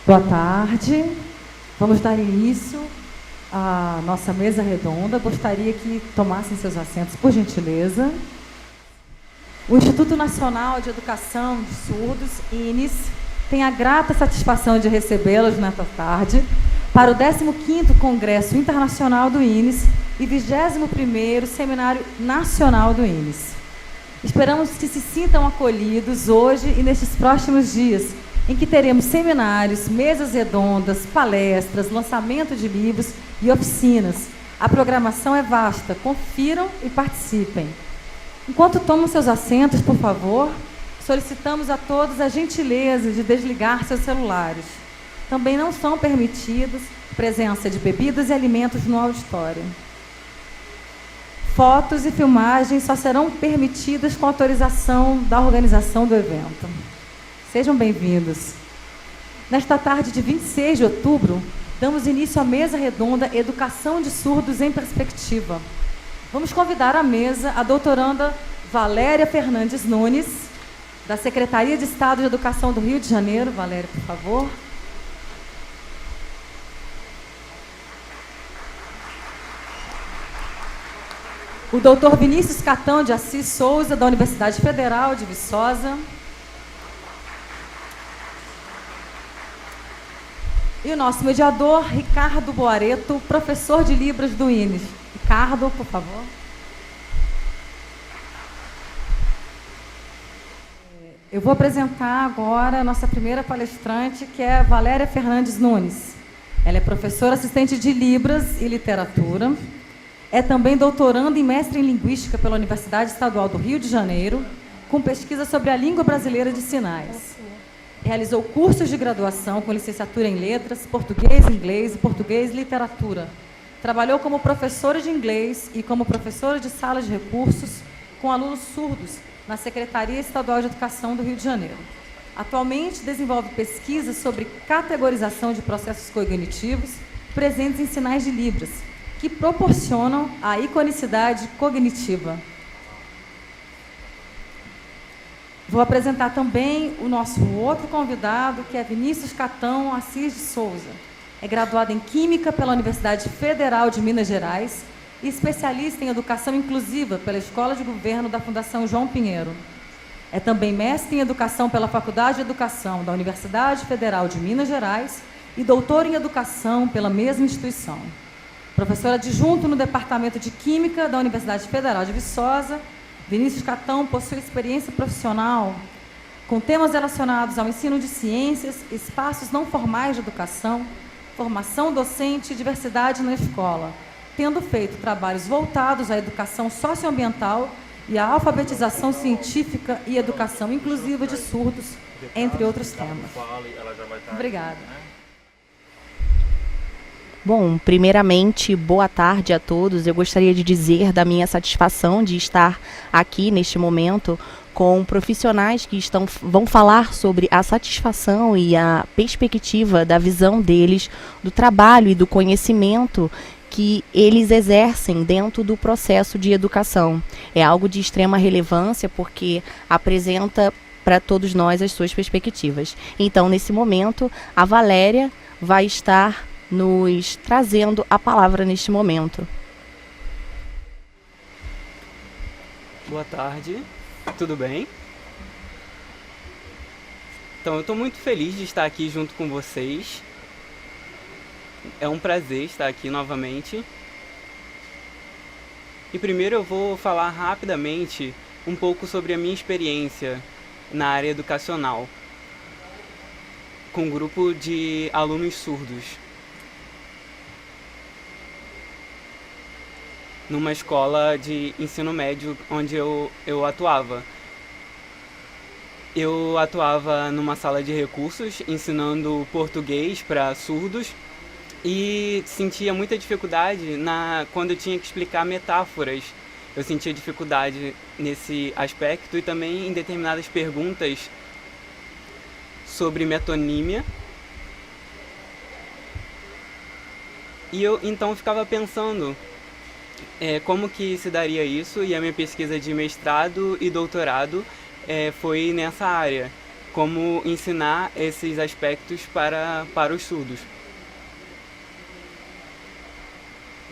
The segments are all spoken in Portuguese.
Boa tarde. Vamos dar início à nossa mesa redonda. Gostaria que tomassem seus assentos, por gentileza. O Instituto Nacional de Educação de Surdos, INES, tem a grata satisfação de recebê-los nesta tarde para o 15º Congresso Internacional do INES e 21º Seminário Nacional do INES. Esperamos que se sintam acolhidos hoje e nestes próximos dias, em que teremos seminários, mesas redondas, palestras, lançamento de livros e oficinas. A programação é vasta. Confiram e participem. Enquanto tomam seus assentos, por favor, solicitamos a todos a gentileza de desligar seus celulares. Também não são permitidos presença de bebidas e alimentos no auditório. Fotos e filmagens só serão permitidas com autorização da organização do evento. Sejam bem-vindos. Nesta tarde de 26 de outubro, damos início à mesa redonda Educação de Surdos em Perspectiva. Vamos convidar à mesa a doutoranda Valéria Fernandes Nunes, da Secretaria de Estado de Educação do Rio de Janeiro. Valéria, por favor. O doutor Vinícius Catão de Assis Souza, da Universidade Federal de Viçosa. E o nosso mediador, Ricardo Boareto, professor de Libras do INES. Ricardo, por favor. Eu vou apresentar agora a nossa primeira palestrante, que é Valéria Fernandes Nunes. Ela é professora assistente de Libras e Literatura. É também doutoranda e mestre em Linguística pela Universidade Estadual do Rio de Janeiro, com pesquisa sobre a língua brasileira de sinais. Realizou cursos de graduação com licenciatura em Letras, Português, Inglês e Português e Literatura. Trabalhou como professora de inglês e como professora de sala de recursos com alunos surdos na Secretaria Estadual de Educação do Rio de Janeiro. Atualmente desenvolve pesquisas sobre categorização de processos cognitivos presentes em sinais de Libras, que proporcionam a iconicidade cognitiva. Vou apresentar também o nosso outro convidado, que é Vinícius Catão Assis de Souza. É graduado em Química pela Universidade Federal de Minas Gerais e especialista em Educação Inclusiva pela Escola de Governo da Fundação João Pinheiro. É também mestre em Educação pela Faculdade de Educação da Universidade Federal de Minas Gerais e doutor em Educação pela mesma instituição. Professor adjunto no Departamento de Química da Universidade Federal de Viçosa, Vinícius Catão possui experiência profissional com temas relacionados ao ensino de ciências, espaços não formais de educação, formação docente e diversidade na escola, tendo feito trabalhos voltados à educação socioambiental e à alfabetização científica e educação inclusiva de surdos, entre outros temas. Obrigada. Bom, primeiramente, boa tarde a todos. Eu gostaria de dizer da minha satisfação de estar aqui neste momento com profissionais que vão falar sobre a satisfação e a perspectiva da visão deles, do trabalho e do conhecimento que eles exercem dentro do processo de educação. É algo de extrema relevância porque apresenta para todos nós as suas perspectivas. Então, nesse momento, a Valéria vai estar nos trazendo a palavra neste momento. Boa tarde, tudo bem? Então, eu estou muito feliz de estar aqui junto com vocês. É um prazer estar aqui novamente. E primeiro eu vou falar rapidamente um pouco sobre a minha experiência na área educacional com um grupo de alunos surdos, numa escola de ensino médio onde eu atuava. Eu atuava numa sala de recursos, ensinando português para surdos, e sentia muita dificuldade quando eu tinha que explicar metáforas. Eu sentia dificuldade nesse aspecto e também em determinadas perguntas sobre metonímia. E eu então ficava pensando como que se daria isso, e a minha pesquisa de mestrado e doutorado foi nessa área. como ensinar esses aspectos para os surdos.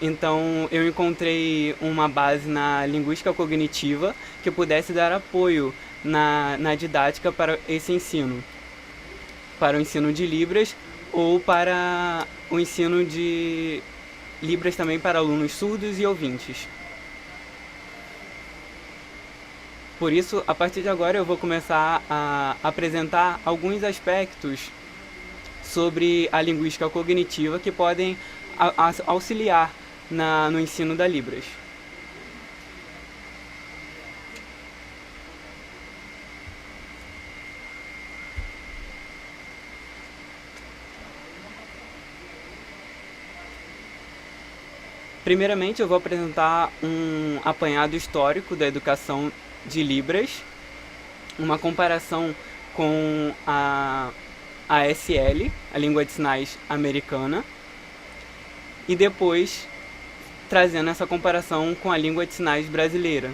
Então, eu encontrei uma base na linguística cognitiva que pudesse dar apoio na didática para esse ensino, para o ensino de Libras ou para o ensino de Libras também para alunos surdos e ouvintes. Por isso, a partir de agora eu vou começar a apresentar alguns aspectos sobre a linguística cognitiva que podem auxiliar no ensino da Libras. Primeiramente, eu vou apresentar um apanhado histórico da educação de Libras, uma comparação com a ASL, a língua de sinais americana, e depois trazendo essa comparação com a língua de sinais brasileira.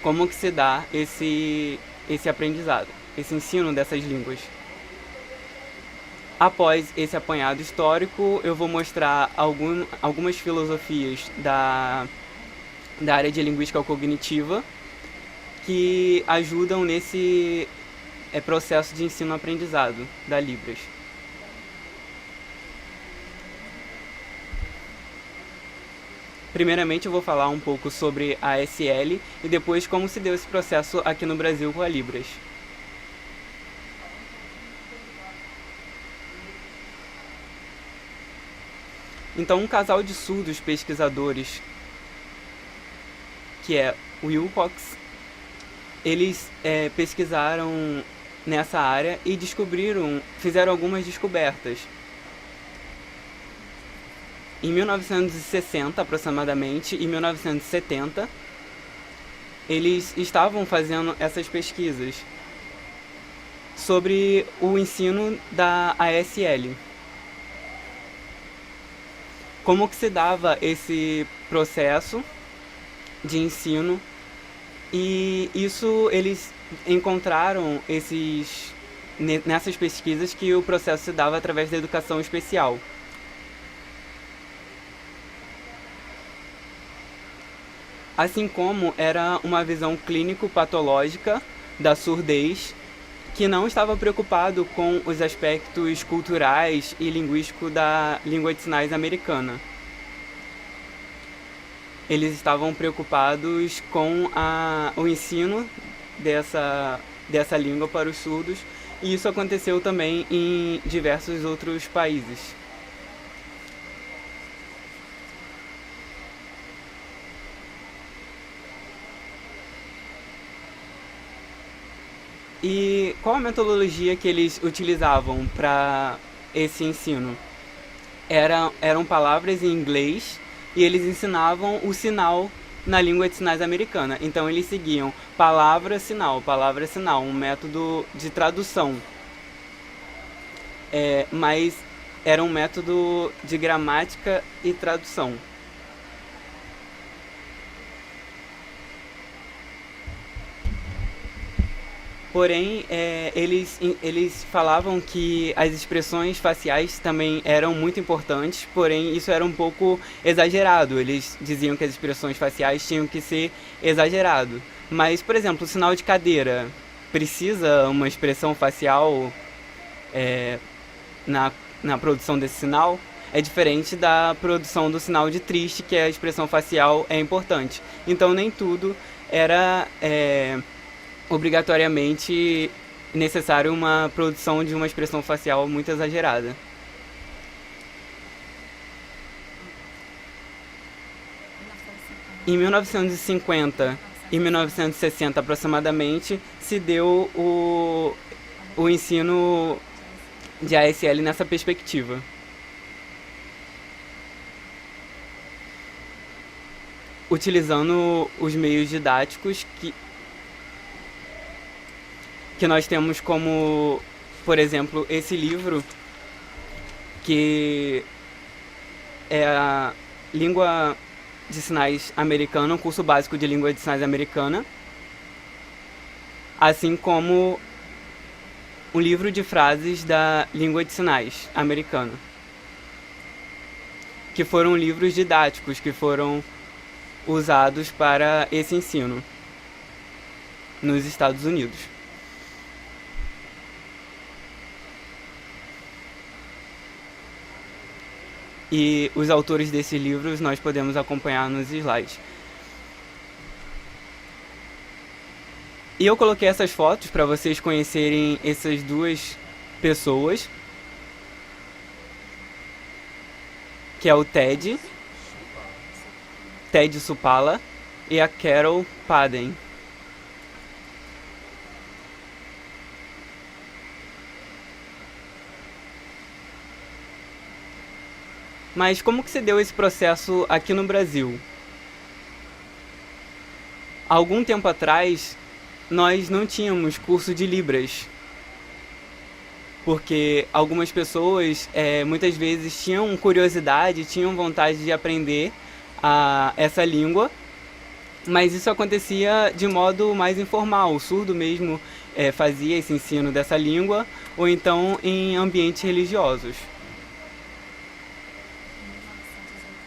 Como que se dá esse aprendizado, esse ensino dessas línguas. Após esse apanhado histórico, eu vou mostrar algumas filosofias da área de linguística cognitiva que ajudam nesse processo de ensino-aprendizado da Libras. Primeiramente eu vou falar um pouco sobre a ASL e depois como se deu esse processo aqui no Brasil com a Libras. Então, um casal de surdos pesquisadores, que é o Wilcox, eles pesquisaram nessa área e fizeram algumas descobertas. Em 1960, aproximadamente, e 1970, eles estavam fazendo essas pesquisas sobre o ensino da ASL. Como que se dava esse processo de ensino, e isso eles encontraram nessas pesquisas que o processo se dava através da educação especial. Assim como era uma visão clínico-patológica da surdez, que não estava preocupado com os aspectos culturais e linguísticos da língua de sinais americana. Eles estavam preocupados com o ensino dessa língua para os surdos, e isso aconteceu também em diversos outros países. E qual a metodologia que eles utilizavam para esse ensino? Eram palavras em inglês e eles ensinavam o sinal na língua de sinais americana. Então eles seguiam palavra-sinal, um método de tradução. Mas era um método de gramática e tradução. Porém, eles falavam que as expressões faciais também eram muito importantes, porém isso era um pouco exagerado. Eles diziam que as expressões faciais tinham que ser exagerado. Mas, por exemplo, o sinal de cadeira precisa uma expressão facial na produção desse sinal? É diferente da produção do sinal de triste, que a expressão facial é importante. Então nem tudo era obrigatoriamente necessário uma produção de uma expressão facial muito exagerada. Em 1950 e 1960 aproximadamente se deu o ensino de ASL nessa perspectiva. Utilizando os meios didáticos que nós temos, como, por exemplo, esse livro, que é a Língua de Sinais Americana, um curso básico de Língua de Sinais Americana, assim como um livro de frases da língua de sinais americana, que foram livros didáticos que foram usados para esse ensino nos Estados Unidos. E os autores desses livros nós podemos acompanhar nos slides. E eu coloquei essas fotos para vocês conhecerem essas duas pessoas, que é o Ted Supala e a Carol Paden. Mas como que se deu esse processo aqui no Brasil? Há algum tempo atrás, nós não tínhamos curso de Libras, porque algumas pessoas muitas vezes tinham curiosidade, tinham vontade de aprender essa língua, mas isso acontecia de modo mais informal. O surdo mesmo fazia esse ensino dessa língua, ou então em ambientes religiosos.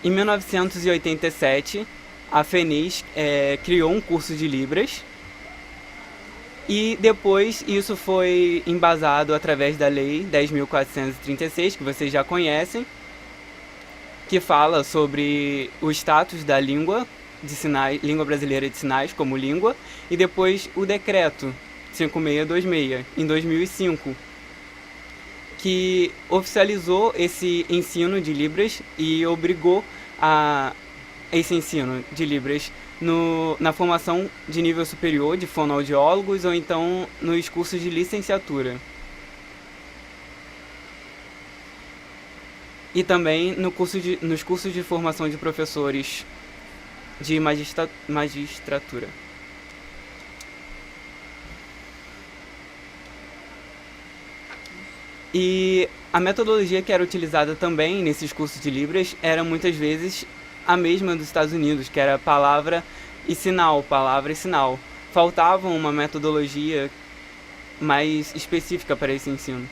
Em 1987, a FENES criou um curso de Libras, e depois isso foi embasado através da Lei 10.436, que vocês já conhecem, que fala sobre o status da língua de sinais, língua brasileira de sinais como língua, e depois o decreto 5626, em 2005, que oficializou esse ensino de Libras e obrigou a esse ensino de Libras na formação de nível superior de fonoaudiólogos ou então nos cursos de licenciatura. E também nos cursos de formação de professores de magistratura. E a metodologia que era utilizada também nesses cursos de Libras era muitas vezes a mesma dos Estados Unidos, que era palavra e sinal. Faltava uma metodologia mais específica para esse ensino.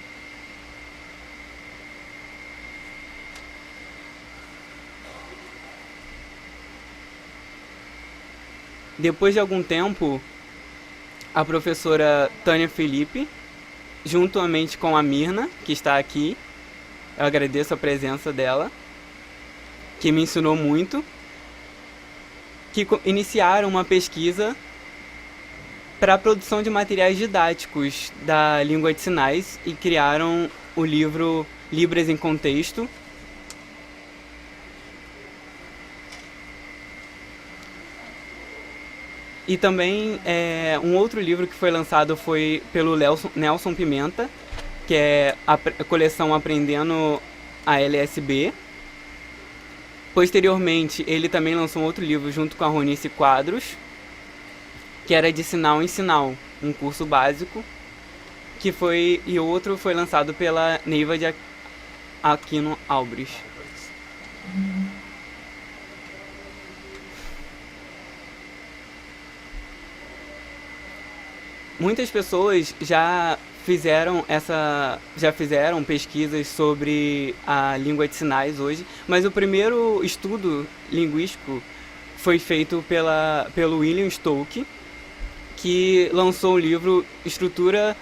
Depois de algum tempo, a professora Tânia Felipe, juntamente com a Mirna, que está aqui, eu agradeço a presença dela, que me ensinou muito, que iniciaram uma pesquisa para a produção de materiais didáticos da língua de sinais e criaram o livro Libras em Contexto. E também um outro livro que foi lançado foi pelo Nelson Pimenta, que é a coleção Aprendendo a LSB. Posteriormente, ele também lançou um outro livro junto com a Ronice Quadros, que era de Sinal em Sinal, um curso básico, e outro foi lançado pela Neiva de Aquino Albres. Muitas pessoas já fizeram pesquisas sobre a língua de sinais hoje, mas o primeiro estudo linguístico foi feito pelo William Stoke, que lançou o livro Estrutura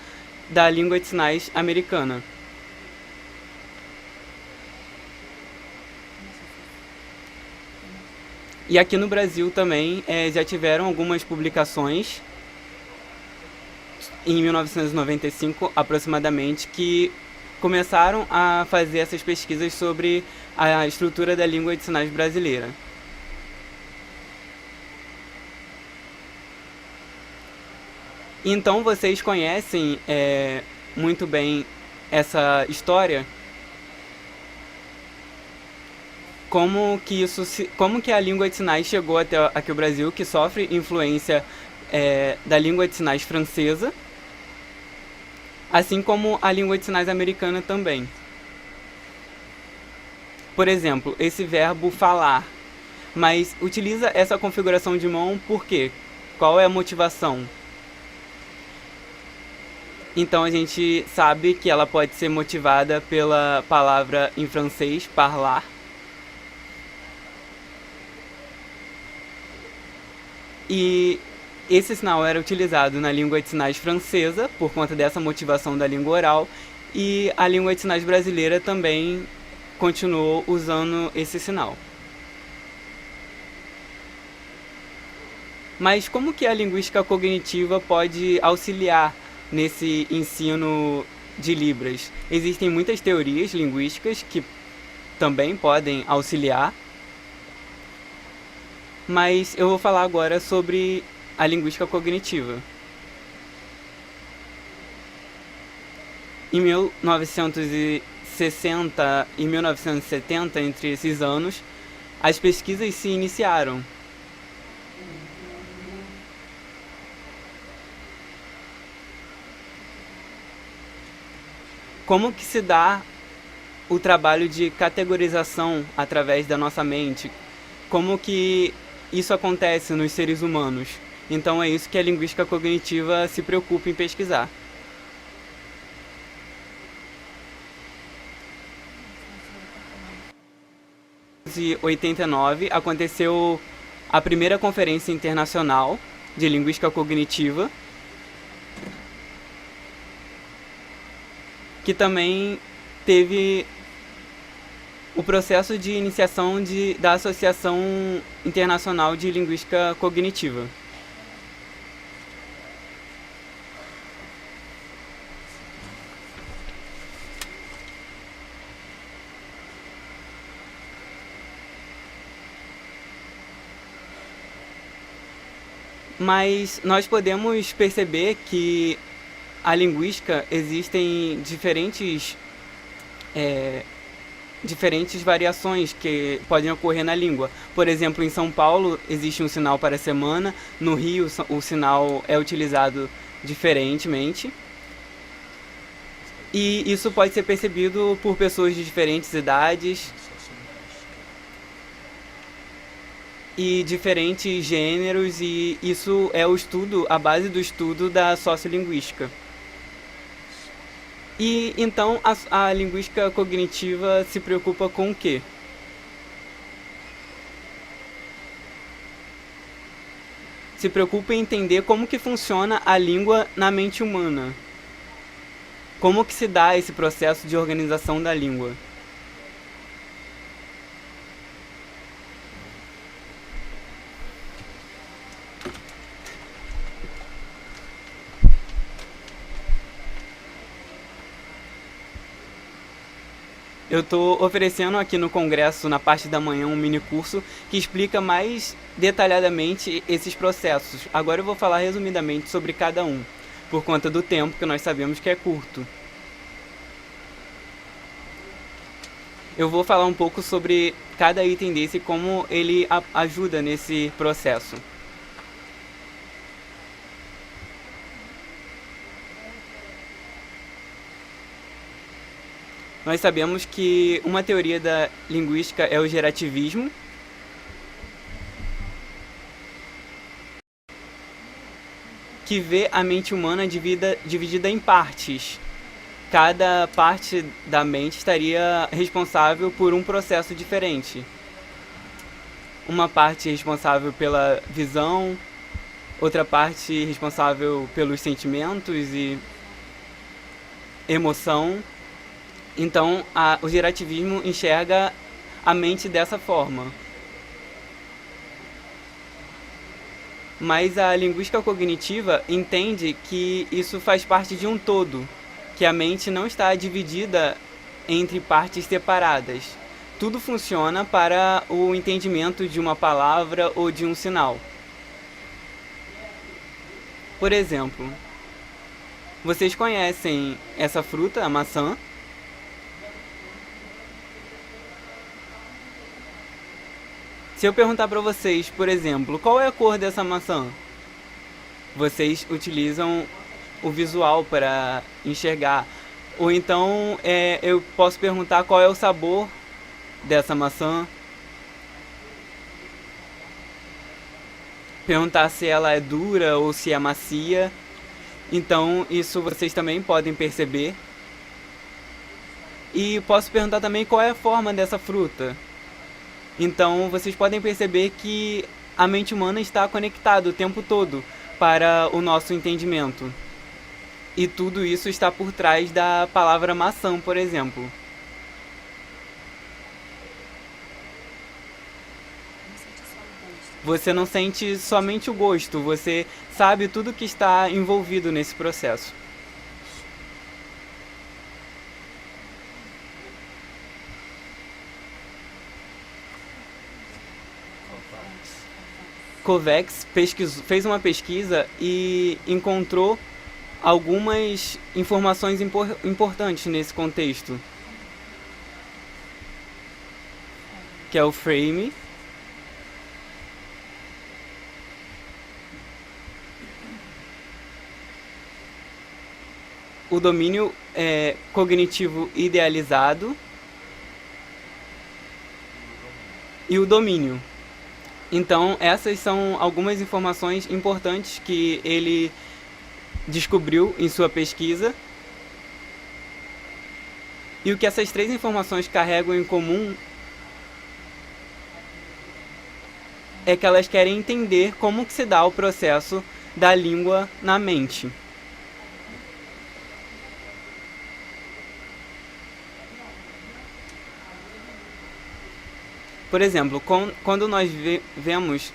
da Língua de Sinais Americana. E aqui no Brasil também já tiveram algumas publicações em 1995 aproximadamente, que começaram a fazer essas pesquisas sobre a estrutura da língua de sinais brasileira. Então vocês conhecem muito bem essa história? Como que a língua de sinais chegou até aqui o Brasil, que sofre influência da língua de sinais francesa, assim como a língua de sinais americana também. Por exemplo, esse verbo falar, mas utiliza essa configuração de mão por quê? Qual é a motivação? Então a gente sabe que ela pode ser motivada pela palavra em francês, parlar. E esse sinal era utilizado na língua de sinais francesa, por conta dessa motivação da língua oral, e a língua de sinais brasileira também continuou usando esse sinal. Mas como que a linguística cognitiva pode auxiliar nesse ensino de Libras? Existem muitas teorias linguísticas que também podem auxiliar, mas eu vou falar agora sobre a linguística cognitiva. Em 1960 e 1970, entre esses anos, as pesquisas se iniciaram. Como que se dá o trabalho de categorização através da nossa mente? Como que isso acontece nos seres humanos? Então é isso que a linguística cognitiva se preocupa em pesquisar. Em 1989 aconteceu a primeira conferência internacional de linguística cognitiva, que também teve o processo de iniciação da Associação Internacional de Linguística Cognitiva. Mas nós podemos perceber que a linguística existem diferentes variações que podem ocorrer na língua. Por exemplo, em São Paulo existe um sinal para a semana, no Rio o sinal é utilizado diferentemente. E isso pode ser percebido por pessoas de diferentes idades e diferentes gêneros, e isso é a base do estudo da sociolinguística. E então a linguística cognitiva se preocupa com o quê? Se preocupa em entender como que funciona a língua na mente humana. Como que se dá esse processo de organização da língua? Eu estou oferecendo aqui no congresso, na parte da manhã, um mini curso que explica mais detalhadamente esses processos. Agora eu vou falar resumidamente sobre cada um, por conta do tempo que nós sabemos que é curto. Eu vou falar um pouco sobre cada item desse e como ele ajuda nesse processo. Nós sabemos que uma teoria da linguística é o gerativismo, que vê a mente humana dividida em partes. Cada parte da mente estaria responsável por um processo diferente. Uma parte responsável pela visão, outra parte responsável pelos sentimentos e emoção. Então, o gerativismo enxerga a mente dessa forma. Mas a linguística cognitiva entende que isso faz parte de um todo, que a mente não está dividida entre partes separadas. Tudo funciona para o entendimento de uma palavra ou de um sinal. Por exemplo, vocês conhecem essa fruta, a maçã? Se eu perguntar para vocês, por exemplo, qual é a cor dessa maçã? Vocês utilizam o visual para enxergar. Ou então eu posso perguntar qual é o sabor dessa maçã. Perguntar se ela é dura ou se é macia. Então, isso vocês também podem perceber. E posso perguntar também qual é a forma dessa fruta. Então, vocês podem perceber que a mente humana está conectada o tempo todo para o nosso entendimento. E tudo isso está por trás da palavra maçã, por exemplo. Você não sente somente o gosto, você sabe tudo que está envolvido nesse processo. Kovacs fez uma pesquisa e encontrou algumas informações importantes nesse contexto, que é o frame, o domínio cognitivo idealizado e o domínio. Então, essas são algumas informações importantes que ele descobriu em sua pesquisa. E o que essas três informações carregam em comum é que elas querem entender como que se dá o processo da língua na mente. Por exemplo, quando nós vemos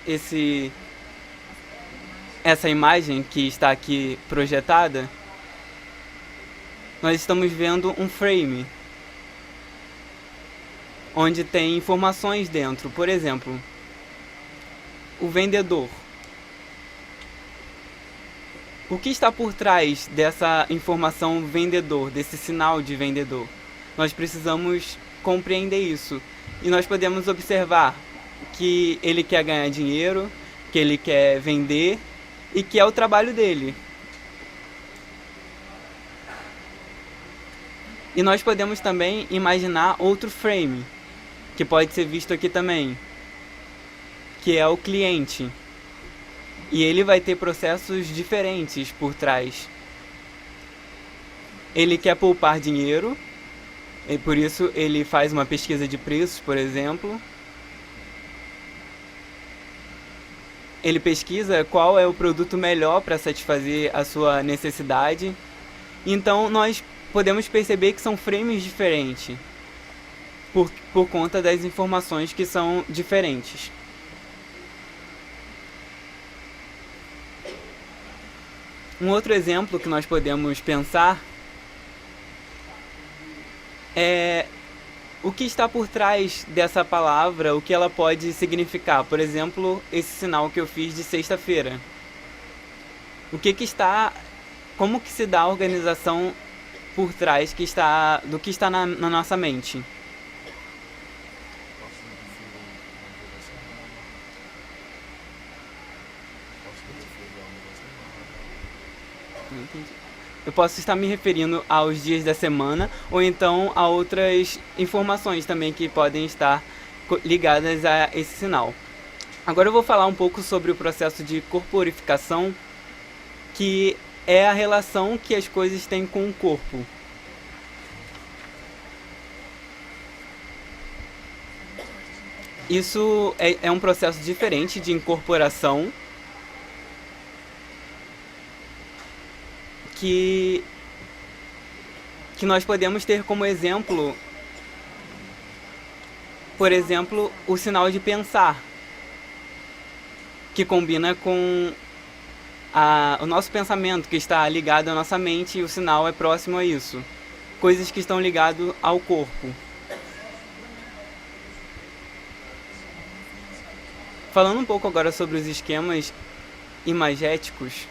essa imagem que está aqui projetada, nós estamos vendo um frame, onde tem informações dentro. Por exemplo, o vendedor. O que está por trás dessa informação vendedor, desse sinal de vendedor? Nós precisamos compreender isso. E nós podemos observar que ele quer ganhar dinheiro, que ele quer vender e que é o trabalho dele. E nós podemos também imaginar outro frame, que pode ser visto aqui também, que é o cliente. E ele vai ter processos diferentes por trás. Ele quer poupar dinheiro, e por isso ele faz uma pesquisa de preços, por exemplo. Ele pesquisa qual é o produto melhor para satisfazer a sua necessidade. Então nós podemos perceber que são frames diferentes por conta das informações que são diferentes. Um outro exemplo que nós podemos pensar é o que está por trás dessa palavra, o que ela pode significar. Por exemplo, esse sinal que eu fiz de sexta-feira. Como que se dá a organização por trás do que está na nossa mente? Não entendi. Eu posso estar me referindo aos dias da semana ou então a outras informações também que podem estar ligadas a esse sinal. Agora eu vou falar um pouco sobre o processo de corporificação, que é a relação que as coisas têm com o corpo. Isso é um processo diferente de incorporação, que nós podemos ter como exemplo, por exemplo, o sinal de pensar, que combina com o nosso pensamento, que está ligado à nossa mente, e o sinal é próximo a isso. Coisas que estão ligadas ao corpo. Falando um pouco agora sobre os esquemas imagéticos,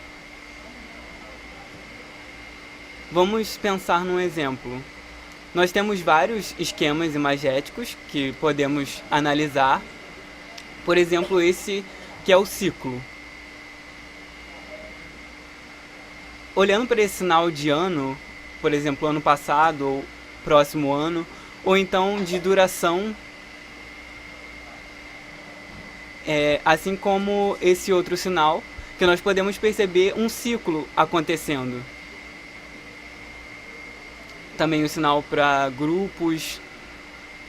vamos pensar num exemplo. Nós temos vários esquemas imagéticos que podemos analisar. Por exemplo, esse que é o ciclo. Olhando para esse sinal de ano, por exemplo, ano passado ou próximo ano, ou então de duração, assim como esse outro sinal, que nós podemos perceber um ciclo acontecendo. Também o sinal para grupos,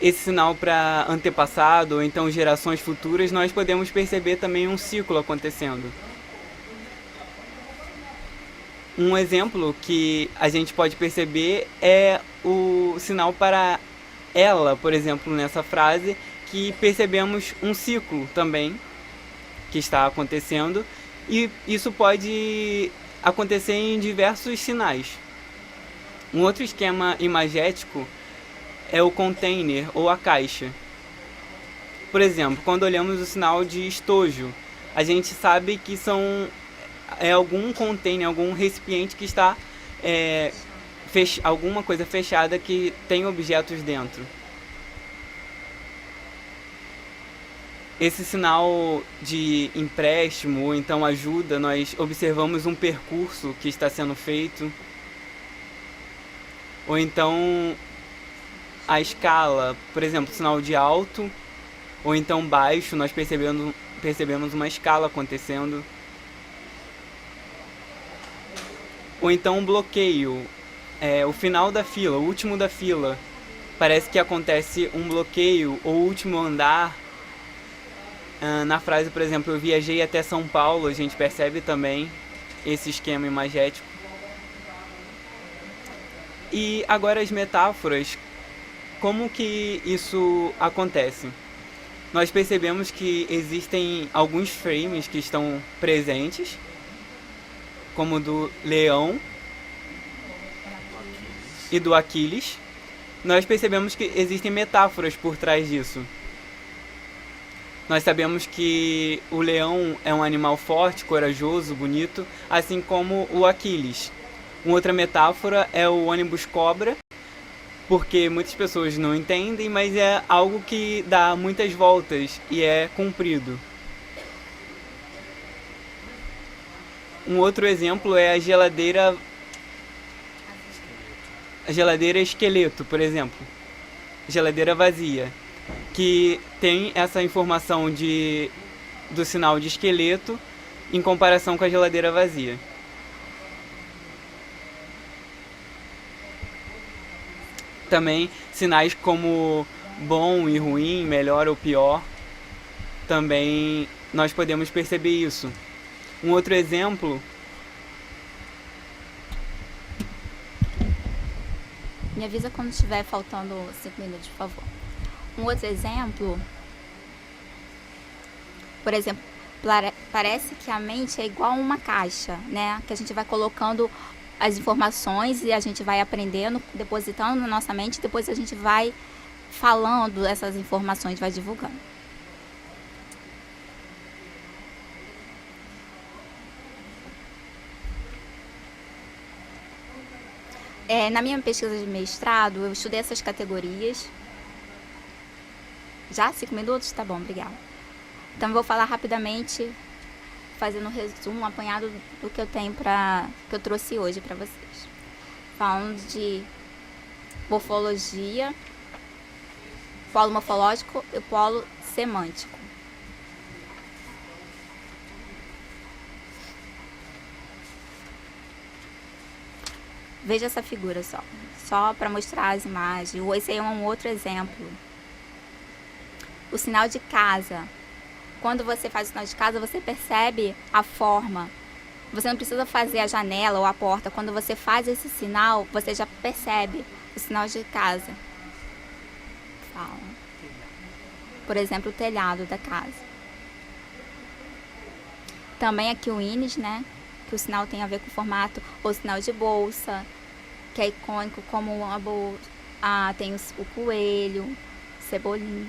esse sinal para antepassado ou então gerações futuras, nós podemos perceber também um ciclo acontecendo. Um exemplo que a gente pode perceber é o sinal para ela, por exemplo, nessa frase, que percebemos um ciclo também que está acontecendo, e isso pode acontecer em diversos sinais. Um outro esquema imagético é o container ou a caixa. Por exemplo, quando olhamos o sinal de estojo, a gente sabe que é algum container, algum recipiente que está alguma coisa fechada que tem objetos dentro. Esse sinal de empréstimo ou então ajuda, nós observamos um percurso que está sendo feito. Ou então a escala, por exemplo, sinal de alto, ou então baixo, nós percebemos uma escala acontecendo. Ou então um bloqueio, o final da fila, o último da fila. Parece que acontece um bloqueio, ou último andar. Na frase, por exemplo, eu viajei até São Paulo, a gente percebe também esse esquema imagético. E agora as metáforas, como que isso acontece? Nós percebemos que existem alguns frames que estão presentes, como o do leão e do Aquiles. Nós percebemos que existem metáforas por trás disso. Nós sabemos que o leão é um animal forte, corajoso, bonito, assim como o Aquiles. Uma outra metáfora é o ônibus cobra, porque muitas pessoas não entendem, mas é algo que dá muitas voltas e é comprido. Um outro exemplo é a geladeira esqueleto, por exemplo. Geladeira vazia, que tem essa informação do sinal de esqueleto em comparação com a geladeira vazia. Também sinais como bom e ruim, melhor ou pior, também nós podemos perceber isso. Um outro exemplo... Me avisa quando estiver faltando 5 minutos, por favor. Um outro exemplo, por exemplo, parece que a mente é igual a uma caixa, né? Que a gente vai colocando as informações e a gente vai aprendendo, depositando na nossa mente, depois a gente vai falando essas informações, vai divulgando. Na minha pesquisa de mestrado, eu estudei essas categorias. Já? 5 minutos? Tá bom, obrigada. Então, eu vou falar rapidamente, fazendo um resumo, um apanhado do que eu tenho que eu trouxe hoje para vocês. Falando de morfologia, polo morfológico e polo semântico. Veja essa figura só para mostrar as imagens. Esse aí é um outro exemplo. O sinal de casa. Quando você faz o sinal de casa, você percebe a forma. Você não precisa fazer a janela ou a porta. Quando você faz esse sinal, você já percebe o sinal de casa. Por exemplo, o telhado da casa. Também aqui o ínis, né? Que o sinal tem a ver com o formato, ou sinal de bolsa, que é icônico como uma bolsa. Tem o coelho, cebolinha.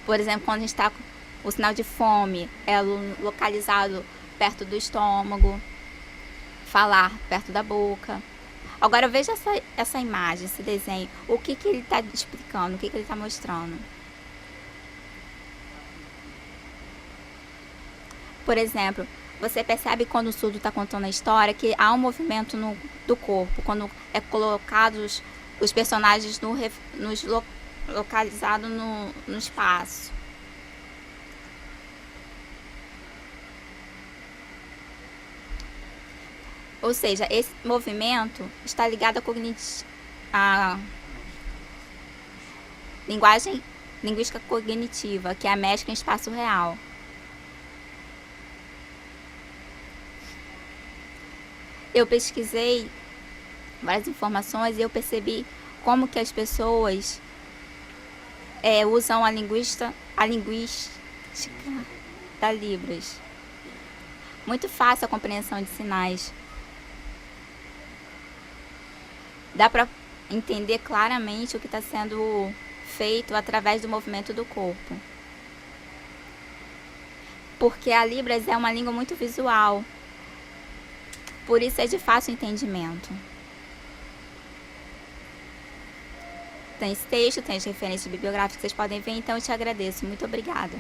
Por exemplo, quando a gente está com o sinal de fome, é localizado perto do estômago, falar perto da boca. Agora veja essa imagem, esse desenho. O que ele está explicando, o que ele está mostrando. Por exemplo, você percebe quando o surdo está contando a história que há um movimento do corpo, quando é colocados os personagens localizados no espaço. Ou seja, esse movimento está ligado à linguística cognitiva, que é a mescla em espaço real. Eu pesquisei várias informações e eu percebi como que as pessoas usam a linguística da Libras. Muito fácil a compreensão de sinais. Dá para entender claramente o que está sendo feito através do movimento do corpo. Porque a Libras é uma língua muito visual. Por isso é de fácil entendimento. Tem esse texto, tem as referências bibliográficas que vocês podem ver, então eu te agradeço. Muito obrigada.